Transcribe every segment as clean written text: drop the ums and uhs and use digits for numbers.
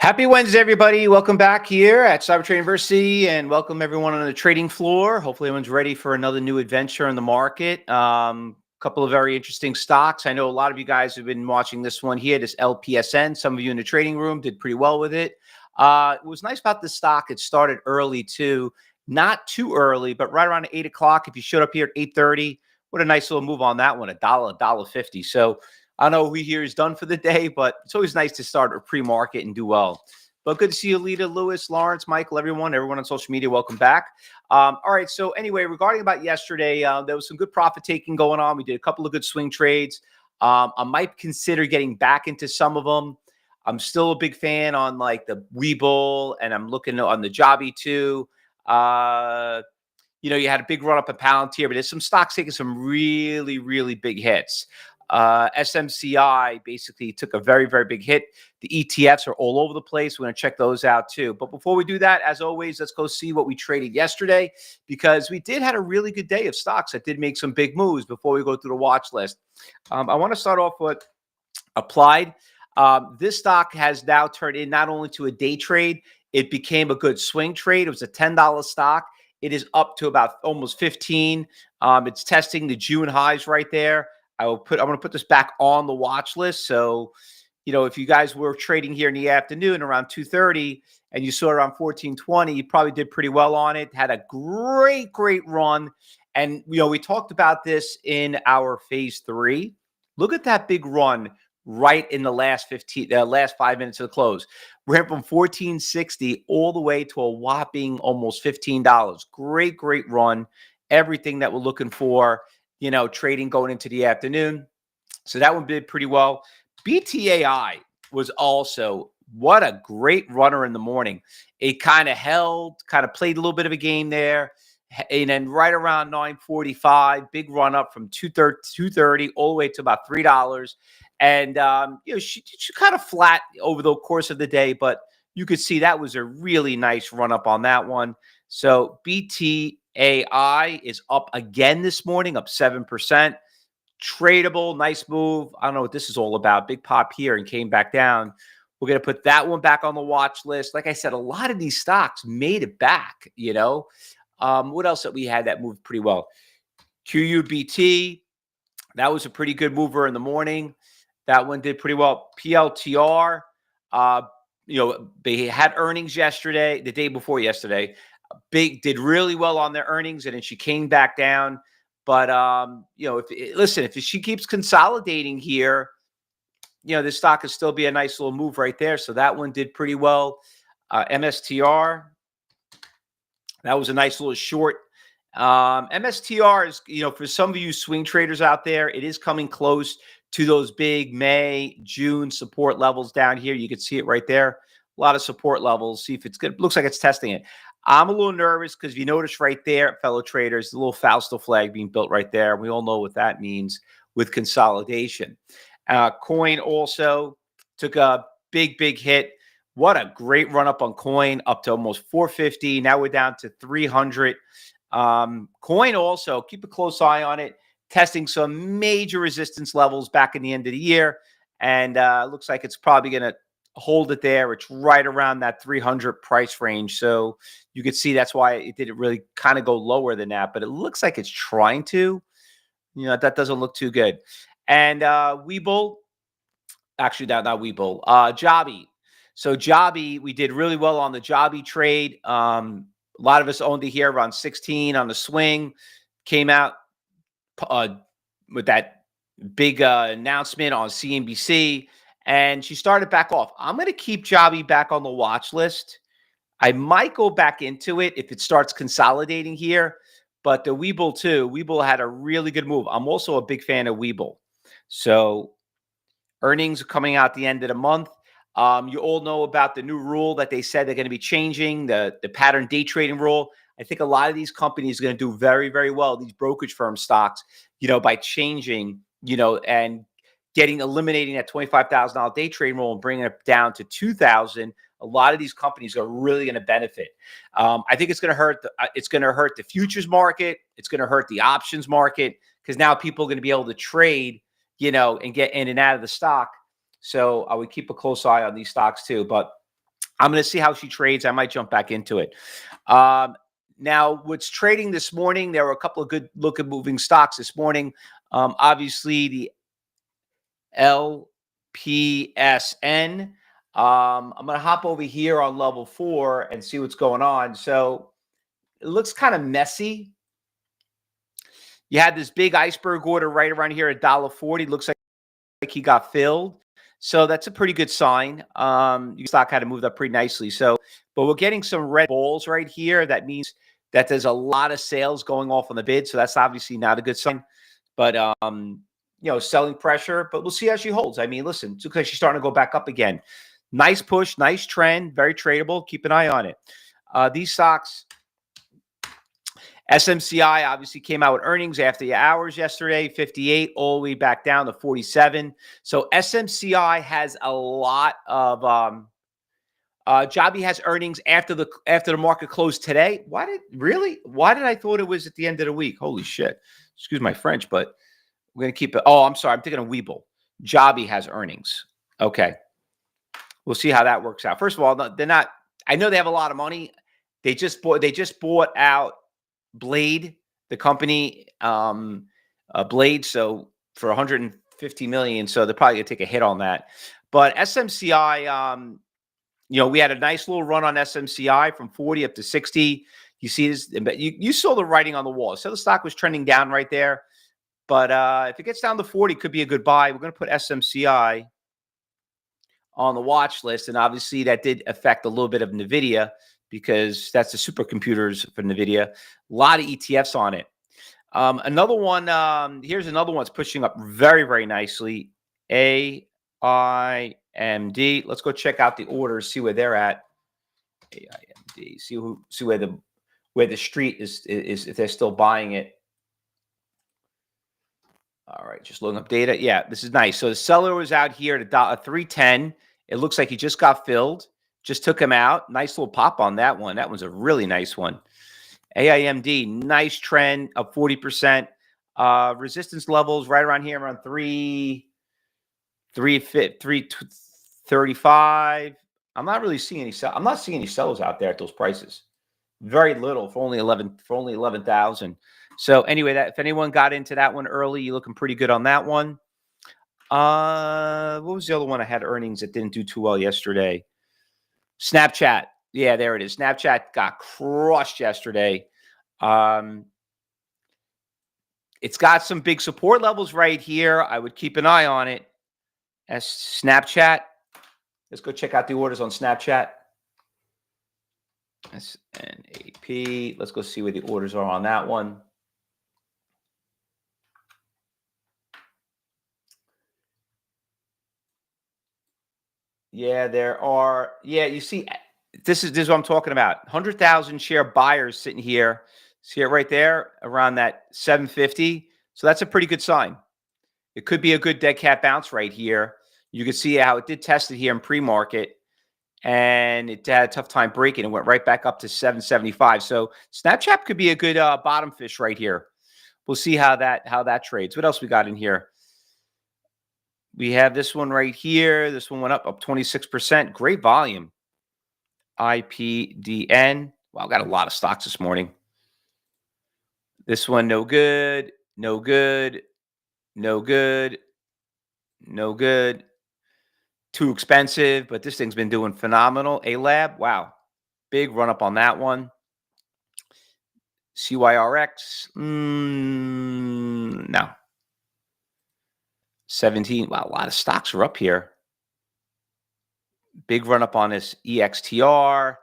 Happy Wednesday, everybody. Welcome back here at Cyber Trade University, and welcome everyone on the trading floor. Hopefully everyone's ready for another new adventure in the market. Couple of very interesting stocks. I know a lot of you guys have been watching this one here, this LPSN. Some of you in the trading room did pretty well with it. It was nice about this stock. It started early too, not too early, but right around 8 o'clock. If you showed up here at 8:30, what a nice little move on that one, $1.50. So I don't know who here is done for the day, but it's always nice to start a pre-market and do well. But good to see you, Lita, Lewis, Lawrence, Michael, everyone on social media. Welcome back. All right. So anyway, regarding about yesterday, there was some good profit taking going on. We did a couple of good swing trades. I might consider getting back into some of them. I'm still a big fan on like the Webull, and I'm looking on the Jobby too. You had a big run up at Palantir, but there's some stocks taking some really, really big hits. SMCI basically took a very, very big hit. The ETFs are all over the place. We're going to check those out too. But before we do that, as always, let's go see what we traded yesterday, because we did had a really good day of stocks that did make some big moves before we go through the watch list. I want to start off with Applied. This stock has now turned in not only to a day trade, it became a good swing trade. It was a $10 stock. It is up to about almost 15. It's testing the June highs right there. I'm going to put this back on the watch list. So, if you guys were trading here in the afternoon around 2:30 and you saw around 14:20, you probably did pretty well on it. Had a great, great run. And, we talked about this in our phase 3. Look at that big run right in the last 5 minutes of the close. We went from 14.60 all the way to a whopping almost $15. Great, great run. Everything that we're looking for. Trading going into the afternoon. So that one did pretty well. BTAI was also, what a great runner in the morning. It kind of played a little bit of a game there. And then right around 9:45, big run up from 230 all the way to about $3. And, she kind of flat over the course of the day, but you could see that was a really nice run up on that one. So BTAI is up again this morning, up 7%. Tradable, nice move. I don't know what this is all about. Big pop here and came back down. We're going to put that one back on the watch list. Like I said, a lot of these stocks made it back, What else that we had that moved pretty well? QUBT, that was a pretty good mover in the morning. That one did pretty well. PLTR, they had earnings yesterday, the day before yesterday. Did really well on their earnings, and then she came back down. But if she keeps consolidating here, this stock could still be a nice little move right there. So that one did pretty well. MSTR, that was a nice little short. MSTR is, for some of you swing traders out there, it is coming close to those big May, June support levels down here. You can see it right there. A lot of support levels. See if it's good. Looks like it's testing it. I'm a little nervous because if you notice right there, fellow traders, the little Fausto flag being built right there. We all know what that means with consolidation. Coin also took a big, big hit. What a great run up on Coin, up to almost 450. Now we're down to 300. Coin also, keep a close eye on it, testing some major resistance levels back in the end of the year. And looks like it's probably going to hold it there. It's right around that 300 price range. So you could see that's why it didn't really kind of go lower than that, but it looks like it's trying to. That doesn't look too good. And Webull, actually, not Webull, Jobby. So Jobby, we did really well on the Jobby trade. A lot of us owned it here around 16 on the swing. Came out with that big announcement on CNBC. And she started back off. I'm going to keep Jobby back on the watch list. I might go back into it if it starts consolidating here. But the Webull too. Webull had a really good move. I'm also a big fan of Webull. So earnings are coming out the end of the month. You all know about the new rule that they said they're going to be changing, the pattern day trading rule. I think a lot of these companies are going to do very, very well, these brokerage firm stocks, by changing, and eliminating that $25,000 day trade rule and bringing it down to $2,000. A lot of these companies are really going to benefit. I think it's going to hurt. It's going to hurt the futures market. It's going to hurt the options market because now people are going to be able to trade, and get in and out of the stock. So I would keep a close eye on these stocks too. But I'm going to see how she trades. I might jump back into it. Now, what's trading this morning? There were a couple of good looking moving stocks this morning. Obviously, the LPSN. I'm going to hop over here on level 4 and see what's going on. So it looks kind of messy. You had this big iceberg order right around here at $1.40. Looks like he got filled. So that's a pretty good sign. Your stock had to move up pretty nicely. So, but we're getting some red balls right here. That means that there's a lot of sales going off on the bid. So that's obviously not a good sign. But selling pressure. But we'll see how she holds. I mean, listen, it's because she's starting to go back up again. Nice push, nice trend, very tradable. Keep an eye on it. These stocks. SMCI obviously came out with earnings after the hours yesterday, 58, all the way back down to 47. So SMCI has a lot of Joby has earnings after the market closed today. Why did I thought it was at the end of the week? Holy shit. Excuse my French, but we're going to keep it. Oh, I'm sorry. I'm thinking of Webull. Joby has earnings. Okay. We'll see how that works out. First of all, they're not, I know they have a lot of money. They just bought out Blade, the company, Blade, so for $150 million. So they're probably gonna take a hit on that. But SMCI, we had a nice little run on SMCI from 40 up to 60. You see this, you saw the writing on the wall. So the stock was trending down right there. But if it gets down to 40, it could be a good buy. We're gonna put SMCI on the watch list, and obviously that did affect a little bit of NVIDIA, because that's the supercomputers for NVIDIA. A lot of ETFs on it. Another one, here's another one that's pushing up very, very nicely. AIMD. Let's go check out the orders, see where they're at. AIMD. See where the street is if they're still buying it. All right, just looking up data. Yeah, this is nice. So the seller was out here at $310. It looks like he just got filled. Just took him out. Nice little pop on that one. That one's a really nice one. AIMD, nice trend of 40%. Resistance levels right around here, around 335. I'm not really seeing any. I'm not seeing any sellers out there at those prices. Very little for only 11,000. So anyway, if anyone got into that one early, you're looking pretty good on that one. What was the other one I had earnings that didn't do too well yesterday? Snapchat. Yeah, there it is. Snapchat got crushed yesterday. It's got some big support levels right here. I would keep an eye on it. As Snapchat. Let's go check out the orders on Snapchat. SNAP. Let's go see where the orders are on that one. Yeah, there are. Yeah, you see, this is what I'm talking about. 100,000 share buyers sitting here. See it right there around that 750. So that's a pretty good sign. It could be a good dead cat bounce right here. You can see how it did test it here in pre-market, and it had a tough time breaking. It went right back up to 775. So Snapchat could be a good bottom fish right here. We'll see how that trades. What else we got in here? We have this one right here. This one went up 26%. Great volume. IPDN. Wow, got a lot of stocks this morning. This one, no good. No good. No good. No good. Too expensive, but this thing's been doing phenomenal. A-Lab, wow. Big run up on that one. CYRX, no. 17, wow, a lot of stocks are up here. Big run up on this EXTR.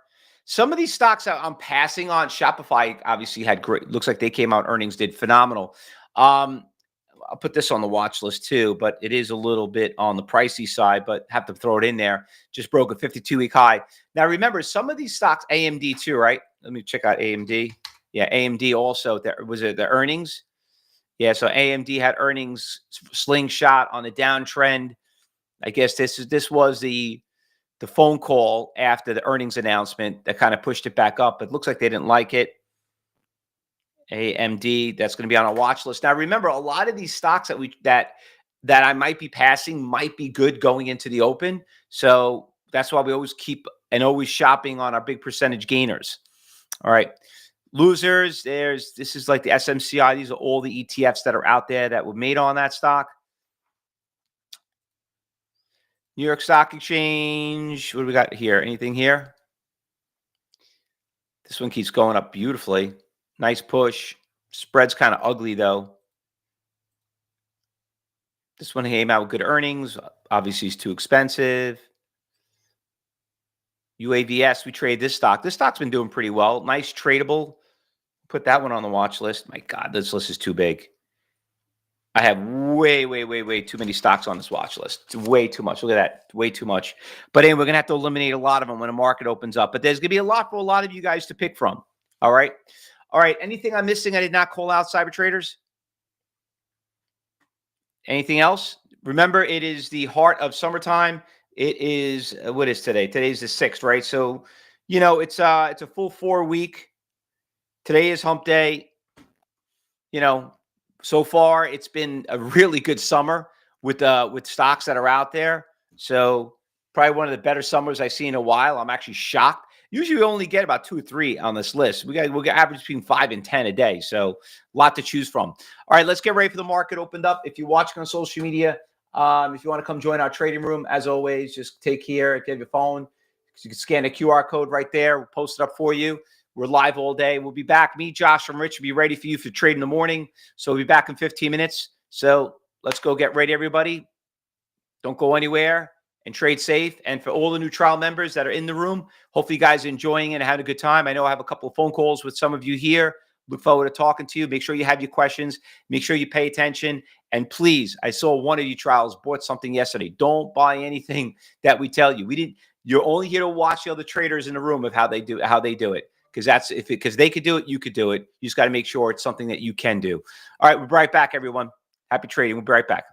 Some of these stocks I'm passing on. Shopify obviously had great, looks like they came out earnings, did phenomenal. I'll put this on the watch list too, but it is a little bit on the pricey side, but have to throw it in there. Just broke a 52-week high. Now, remember, some of these stocks, AMD too, right? Let me check out AMD. Yeah, AMD also. Was it the earnings? Yeah, so AMD had earnings slingshot on the downtrend. I guess this was the phone call after the earnings announcement that kind of pushed it back up. It looks like they didn't like it. AMD, that's going to be on a watch list. Now, remember, a lot of these stocks that I might be passing might be good going into the open. So That's why we always keep and always shopping on our big percentage gainers. All right. Losers, this is like the SMCI. These are all the ETFs that are out there that were made on that stock. New York Stock Exchange. What do we got here? Anything here? This one keeps going up beautifully. Nice push. Spread's kind of ugly, though. This one came out with good earnings. Obviously, it's too expensive. UAVS, we trade this stock. This stock's been doing pretty well. Nice tradable. Put that one on the watch list. My God, this list is too big. I have way too many stocks on this watch list. It's way too much. Look at that. Way too much. But anyway, we're going to have to eliminate a lot of them when the market opens up. But there's going to be a lot for a lot of you guys to pick from. All right. All right. Anything I'm missing I did not call out, cyber traders? Anything else? Remember, it is the heart of summertime. It is, what is today? Today's the 6th, right? So, you know, it's a full 4 week. Today is hump day. You know, so far it's been a really good summer with stocks that are out there. So probably one of the better summers I've seen in a while. I'm actually shocked. Usually we only get about 2 or 3 on this list. We'll get average between 5 and 10 a day. So a lot to choose from. All right, let's get ready for the market opened up. If you're watching on social media, if you want to come join our trading room, as always, just take here. If you have your phone, you can scan the QR code right there. We'll post it up for you. We're live all day. We'll be back. Me, Josh, and Rich will be ready for you for trade in the morning. So we'll be back in 15 minutes. So let's go get ready, everybody. Don't go anywhere and trade safe. And for all the new trial members that are in the room, hopefully you guys are enjoying it and having a good time. I know I have a couple of phone calls with some of you here. Look forward to talking to you. Make sure you have your questions. Make sure you pay attention. And please, I saw one of you trials bought something yesterday. Don't buy anything that we tell you. You're only here to watch the other traders in the room of how they do it. Because they could do it, you could do it. You just got to make sure it's something that you can do. All right, we'll be right back, everyone. Happy trading. We'll be right back.